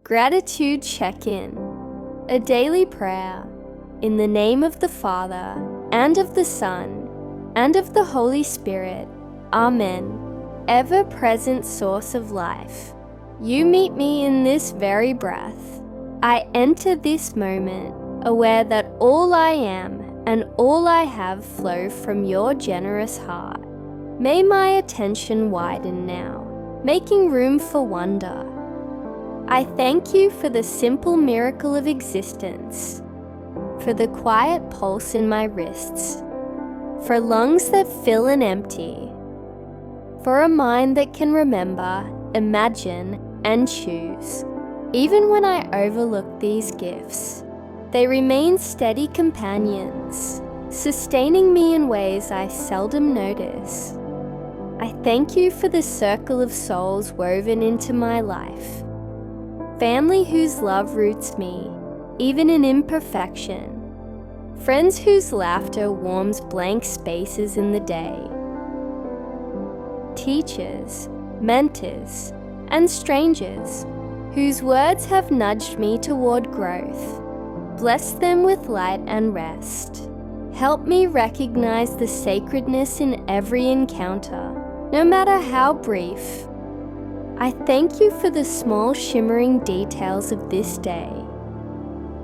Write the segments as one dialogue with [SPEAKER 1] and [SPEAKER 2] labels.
[SPEAKER 1] Gratitude check-in. A daily prayer. In the name of the Father, and of the Son, and of the Holy Spirit. Amen. Ever-present source of life, you meet me in this very breath. I enter this moment, aware that all I am and all I have flow from your generous heart. May my attention widen now, making room for wonder. I thank you for the simple miracle of existence, for the quiet pulse in my wrists, for lungs that fill and empty, for a mind that can remember, imagine, and choose. Even when I overlook these gifts, they remain steady companions, sustaining me in ways I seldom notice. I thank you for the circle of souls woven into my life, family whose love roots me, even in imperfection, friends whose laughter warms blank spaces in the day, teachers, mentors, and strangers whose words have nudged me toward growth. Bless them with light and rest. Help me recognize the sacredness in every encounter, no matter how brief. I thank you for the small shimmering details of this day,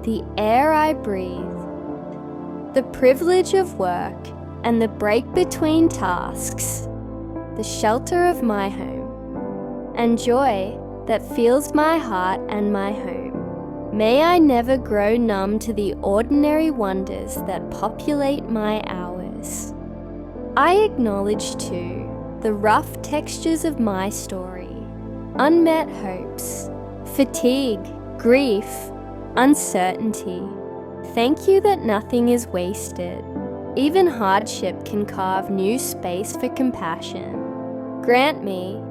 [SPEAKER 1] the air I breathe, the privilege of work and the break between tasks, the shelter of my home, and joy that fills my heart and my home. May I never grow numb to the ordinary wonders that populate my hours. I acknowledge too the rough textures of my story, unmet hopes, fatigue, grief, uncertainty. Thank you that nothing is wasted. Even hardship can carve new space for compassion. Grant me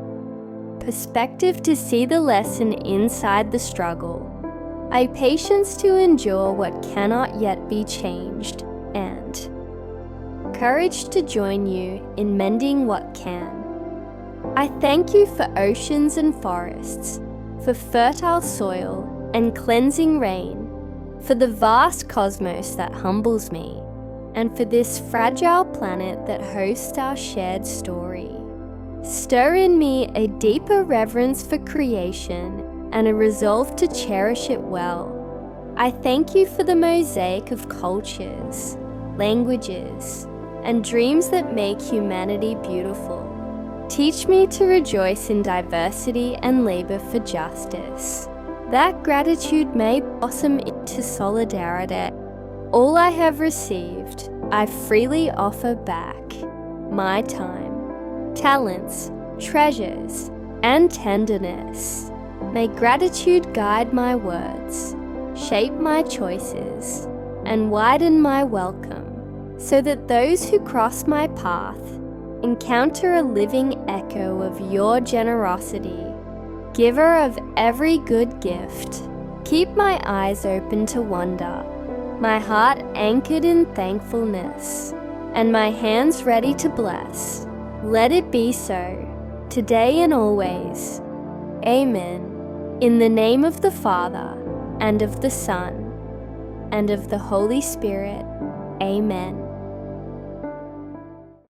[SPEAKER 1] perspective to see the lesson inside the struggle, patience to endure what cannot yet be changed, and courage to join you in mending what can. I thank you for oceans and forests, for fertile soil and cleansing rain, for the vast cosmos that humbles me, and for this fragile planet that hosts our shared story. Stir in me a deeper reverence for creation and a resolve to cherish it well. I thank you for the mosaic of cultures, languages, and dreams that make humanity beautiful. Teach me to rejoice in diversity and labor for justice, that gratitude may blossom into solidarity. All I have received, I freely offer back. My time, talents, treasures, and tenderness. May gratitude guide my words, shape my choices, and widen my welcome, so that those who cross my path encounter a living echo of your generosity, giver of every good gift. Keep my eyes open to wonder, my heart anchored in thankfulness, and my hands ready to bless. Let it be so, today and always. Amen. In the name of the Father, and of the Son, and of the Holy Spirit. Amen.